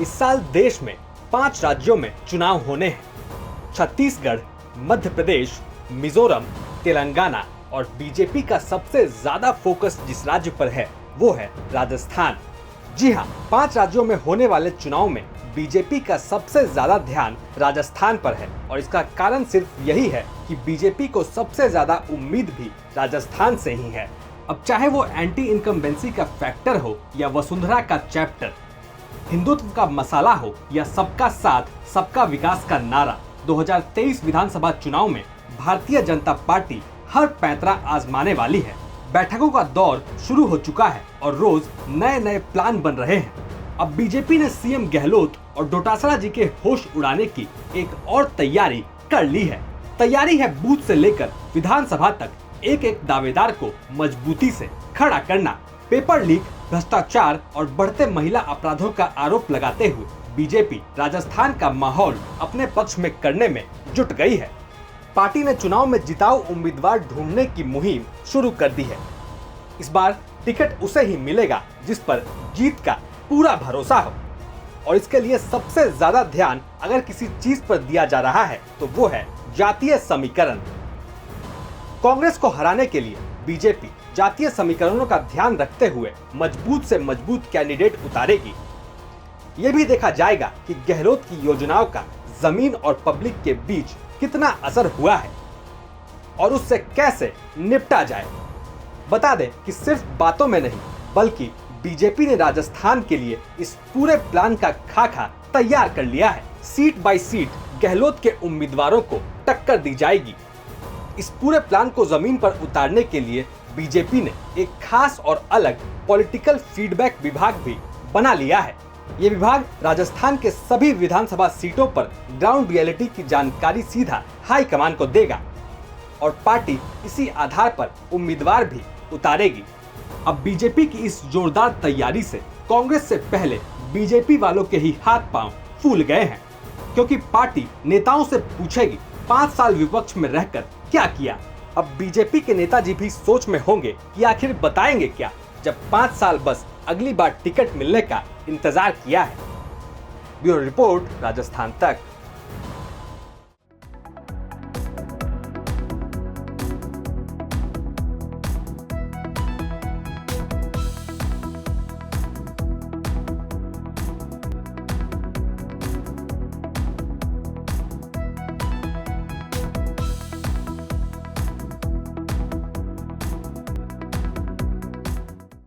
इस साल देश में 5 राज्यों में चुनाव होने हैं। छत्तीसगढ़, मध्य प्रदेश, मिजोरम, तेलंगाना और बीजेपी का सबसे ज्यादा फोकस जिस राज्य पर है वो है राजस्थान। जी हाँ, 5 राज्यों में होने वाले चुनाव में बीजेपी का सबसे ज्यादा ध्यान राजस्थान पर है और इसका कारण सिर्फ यही है कि बीजेपी को सबसे ज्यादा उम्मीद भी राजस्थान से ही है। अब चाहे वो एंटी इनकम्बेंसी का फैक्टर हो या वसुंधरा का चैप्टर, हिंदुत्व का मसाला हो या सबका साथ सबका विकास का नारा, 2023 विधानसभा चुनाव में भारतीय जनता पार्टी हर पैंतरा आजमाने वाली है। बैठकों का दौर शुरू हो चुका है और रोज नए नए प्लान बन रहे हैं। अब बीजेपी ने सीएम गहलोत और डोटासरा जी के होश उड़ाने की एक और तैयारी कर ली है। तैयारी है बूथ से लेकर विधानसभा तक एक एक दावेदार को मजबूती से खड़ा करना। पेपर लीक, भ्रष्टाचार और बढ़ते महिला अपराधों का आरोप लगाते हुए बीजेपी राजस्थान का माहौल अपने पक्ष में करने में जुट गई है। पार्टी ने चुनाव में जिताऊ उम्मीदवार ढूंढने की मुहिम शुरू कर दी है। इस बार टिकट उसे ही मिलेगा जिस पर जीत का पूरा भरोसा हो और इसके लिए सबसे ज्यादा ध्यान अगर किसी चीज पर दिया जा रहा है तो वो है जातीय समीकरण। कांग्रेस को हराने के लिए बीजेपी जातीय समीकरणों का ध्यान रखते हुए मजबूत से मजबूत कैंडिडेट उतारेगी। ये भी देखा जाएगा कि गहलोत की योजनाओं का जमीन और पब्लिक के बीच कितना असर हुआ है और उससे कैसे निपटा जाए। बता दें कि सिर्फ बातों में नहीं बल्कि बीजेपी ने राजस्थान के लिए इस पूरे प्लान का खाका तैयार कर लिया है। सीट बाय सीट गहलोत के उम्मीदवारों को टक्कर दी जाएगी। इस पूरे प्लान को जमीन पर उतारने के लिए बीजेपी ने एक खास और अलग पॉलिटिकल फीडबैक विभाग भी बना लिया है। ये विभाग राजस्थान के सभी विधानसभा सीटों पर ग्राउंड रियलिटी की जानकारी सीधा हाईकमान को देगा और पार्टी इसी आधार पर उम्मीदवार भी उतारेगी। अब बीजेपी की इस जोरदार तैयारी से कांग्रेस से पहले बीजेपी वालों के ही हाथ पांव फूल गए हैं, क्योंकि पार्टी नेताओं से पूछेगी 5 साल विपक्ष में रहकर क्या किया। अब बीजेपी के नेताजी भी सोच में होंगे कि आखिर बताएंगे क्या, जब 5 साल बस अगली बार टिकट मिलने का इंतजार किया है। ब्यूरो रिपोर्ट, राजस्थान तक।